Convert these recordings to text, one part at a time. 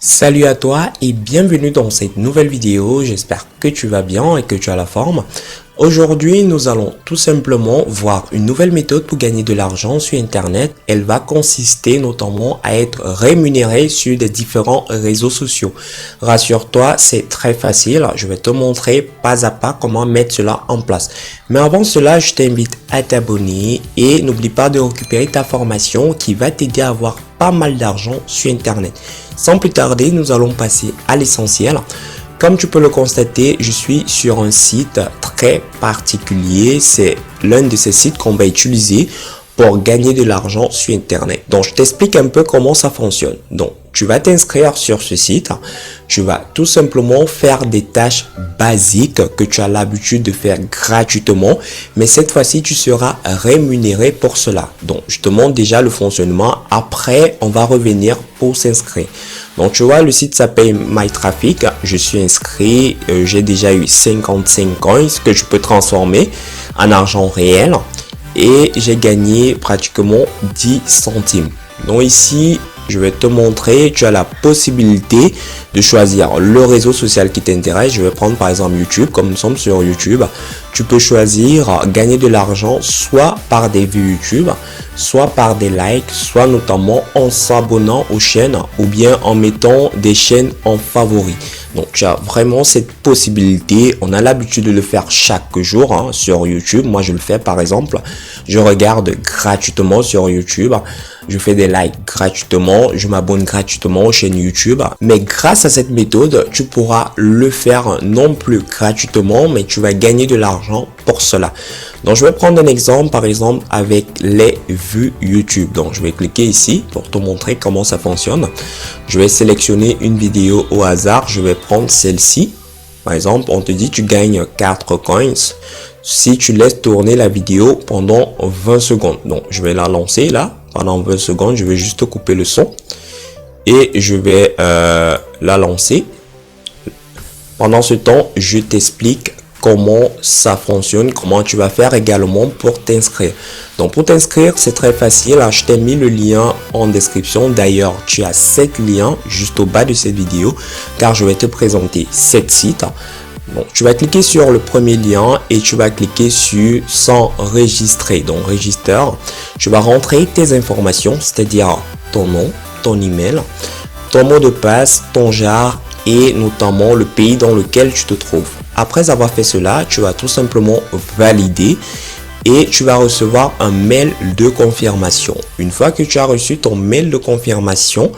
Salut à toi et bienvenue dans cette nouvelle vidéo. J'espère que tu vas bien et que tu as la forme. Aujourd'hui, nous allons tout simplement voir une nouvelle méthode pour gagner de l'argent sur Internet. Elle va consister notamment à être rémunéré sur des différents réseaux sociaux. Rassure-toi, c'est très facile. Je vais te montrer pas à pas comment mettre cela en place. Mais avant cela, je t'invite à t'abonner et n'oublie pas de récupérer ta formation qui va t'aider à avoir pas mal d'argent sur Internet. Sans plus tarder, nous allons passer à l'essentiel. Comme tu peux le constater, je suis sur un site très particulier. C'est l'un de ces sites qu'on va utiliser pour gagner de l'argent sur Internet. Donc, je t'explique un peu comment ça fonctionne. Donc, tu vas t'inscrire sur ce site. Tu vas tout simplement faire des tâches basiques que tu as l'habitude de faire gratuitement. Mais cette fois-ci, tu seras rémunéré pour cela. Donc, je te montre déjà le fonctionnement. Après, on va revenir pour s'inscrire. Donc, tu vois, le site s'appelle MyTraffic. Je suis inscrit. J'ai déjà eu 55 coins que je peux transformer en argent réel. Et j'ai gagné pratiquement 10 centimes. Donc ici, je vais te montrer, tu as la possibilité de choisir le réseau social qui t'intéresse. Je vais prendre par exemple YouTube, comme nous sommes sur YouTube. Tu peux choisir gagner de l'argent soit par des vues YouTube, soit par des likes, soit notamment en s'abonnant aux chaînes ou bien en mettant des chaînes en favoris. Donc, tu as vraiment cette possibilité. On a l'habitude de le faire chaque jour sur YouTube. Moi, je le fais par exemple. Je regarde gratuitement sur YouTube. Je fais des likes gratuitement. Je m'abonne gratuitement aux chaînes YouTube. Mais grâce à cette méthode, tu pourras le faire non plus gratuitement, mais tu vas gagner de l'argent pour cela. Donc, je vais prendre un exemple, par exemple, avec les vues YouTube. Donc, je vais cliquer ici pour te montrer comment ça fonctionne. Je vais sélectionner une vidéo au hasard. Je vais prendre celle-ci. Par exemple, on te dit tu gagnes 4 coins si tu laisses tourner la vidéo pendant 20 secondes. Donc, je vais la lancer là. Pendant 20 secondes, je vais juste couper le son. Et je vais la lancer. Pendant ce temps, je t'explique comment ça fonctionne, comment tu vas faire également pour t'inscrire. Donc pour t'inscrire, c'est très facile. Je t'ai mis le lien en description. D'ailleurs, tu as 7 liens juste au bas de cette vidéo car je vais te présenter 7 sites. Donc tu vas cliquer sur le premier lien et tu vas cliquer sur s'enregistrer. Donc register. Tu vas rentrer tes informations, c'est-à-dire ton nom, ton email, ton mot de passe, ton genre et notamment le pays dans lequel tu te trouves. Après avoir fait cela, tu vas tout simplement valider et tu vas recevoir un mail de confirmation. Une fois que tu as reçu ton mail de confirmation,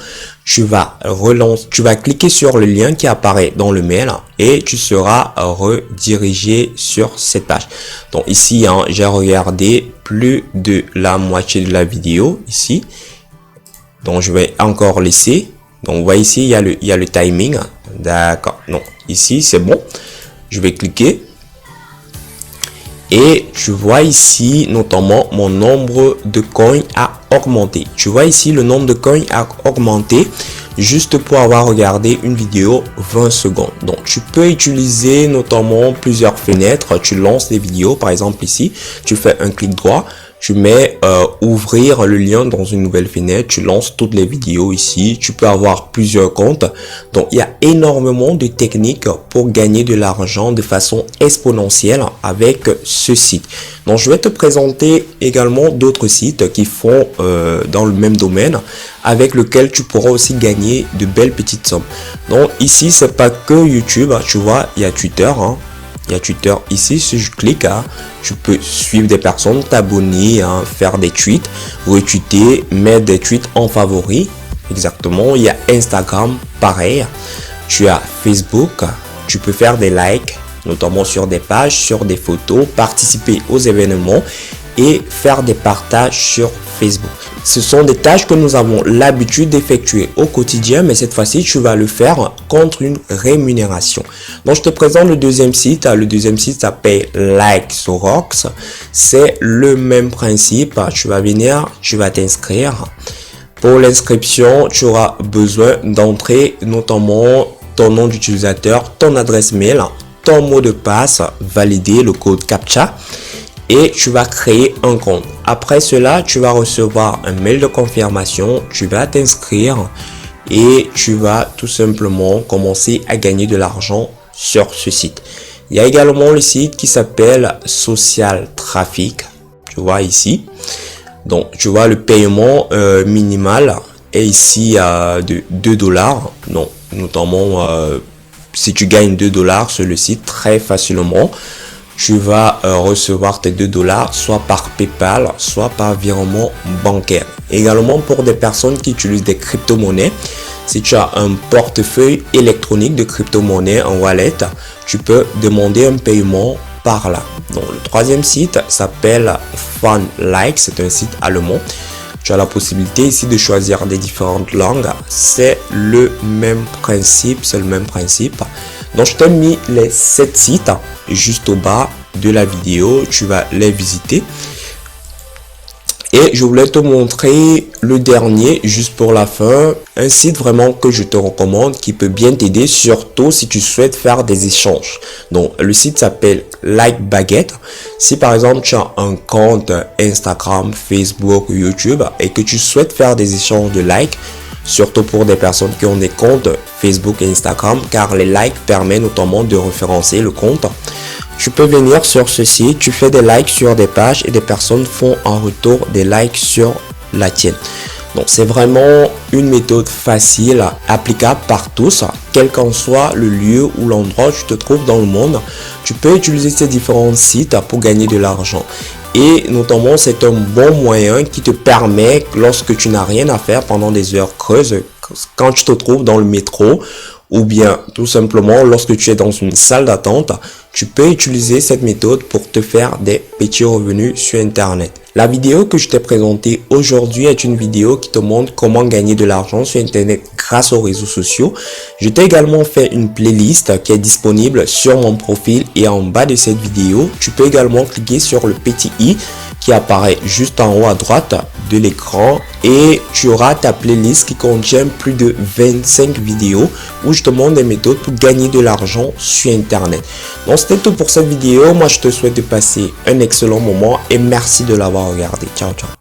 tu vas cliquer sur le lien qui apparaît dans le mail et tu seras redirigé sur cette page. Donc ici, j'ai regardé plus de la moitié de la vidéo ici. Donc je vais encore laisser. Donc vous voyez ici, il y a le timing. D'accord. Non, ici c'est bon. Je vais cliquer et tu vois ici notamment mon nombre de coins a augmenté. Tu vois ici le nombre de coins a augmenté juste pour avoir regardé une vidéo 20 secondes. Donc tu peux utiliser notamment plusieurs fenêtres. Tu lances des vidéos, par exemple ici, tu fais un clic droit. Tu mets ouvrir le lien dans une nouvelle fenêtre, tu lances toutes les vidéos ici, tu peux avoir plusieurs comptes. Donc il y a énormément de techniques pour gagner de l'argent de façon exponentielle avec ce site. Donc je vais te présenter également d'autres sites qui font dans le même domaine avec lequel tu pourras aussi gagner de belles petites sommes. Donc ici c'est pas que YouTube, tu vois, il y a Twitter. Il y a Twitter ici, si je clique, tu peux suivre des personnes, t'abonner, faire des tweets, retweeter, mettre des tweets en favoris. Exactement. Il y a Instagram, pareil. Tu as Facebook, tu peux faire des likes, notamment sur des pages, sur des photos, participer aux événements et faire des partages sur Facebook. Ce sont des tâches que nous avons l'habitude d'effectuer au quotidien, mais cette fois-ci, tu vas le faire contre une rémunération. Donc, je te présente le deuxième site. Le deuxième site s'appelle Likesorox. C'est le même principe. Tu vas venir, tu vas t'inscrire. Pour l'inscription, tu auras besoin d'entrer notamment ton nom d'utilisateur, ton adresse mail, ton mot de passe, valider le code CAPTCHA. Et tu vas créer un compte. Après cela, tu vas recevoir un mail de confirmation. Tu vas t'inscrire et tu vas tout simplement commencer à gagner de l'argent sur ce site. Il y a également le site qui s'appelle Social Traffic. Tu vois ici. Donc, tu vois le paiement minimal est ici de $2. Donc, notamment, si tu gagnes $2 sur le site très facilement, tu vas recevoir tes $2 soit par PayPal, soit par virement bancaire. Également pour des personnes qui utilisent des crypto-monnaies, si tu as un portefeuille électronique de crypto-monnaies en wallet, tu peux demander un paiement par là. Donc le troisième site s'appelle FunLike, c'est un site allemand. Tu as la possibilité ici de choisir des différentes langues. C'est le même principe, Donc je t'ai mis les 7 sites juste au bas de la vidéo. Tu vas les visiter. Et je voulais te montrer le dernier juste pour la fin, un site vraiment que je te recommande qui peut bien t'aider, surtout si tu souhaites faire des échanges. Donc le site s'appelle LikeBaguette. Si par exemple tu as un compte Instagram, Facebook ou YouTube et que tu souhaites faire des échanges de likes, surtout pour des personnes qui ont des comptes Facebook et Instagram, car les likes permettent notamment de référencer le compte. Tu peux venir sur ce site, tu fais des likes sur des pages et des personnes font en retour des likes sur la tienne. Donc c'est vraiment une méthode facile, applicable par tous, quel qu'en soit le lieu ou l'endroit où tu te trouves dans le monde. Tu peux utiliser ces différents sites pour gagner de l'argent. Et notamment, c'est un bon moyen qui te permet, lorsque tu n'as rien à faire pendant des heures creuses, quand tu te trouves dans le métro, ou bien tout simplement lorsque tu es dans une salle d'attente, tu peux utiliser cette méthode pour te faire des petits revenus sur Internet. La vidéo que je t'ai présentée aujourd'hui est une vidéo qui te montre comment gagner de l'argent sur Internet grâce aux réseaux sociaux. Je t'ai également fait une playlist qui est disponible sur mon profil et en bas de cette vidéo. Tu peux également cliquer sur le petit i qui apparaît juste en haut à droite de l'écran et tu auras ta playlist qui contient plus de 25 vidéos où je te montre des méthodes pour gagner de l'argent sur Internet. Donc c'était tout pour cette vidéo. Moi je te souhaite de passer un excellent moment et merci de l'avoir regardé. Ciao ciao.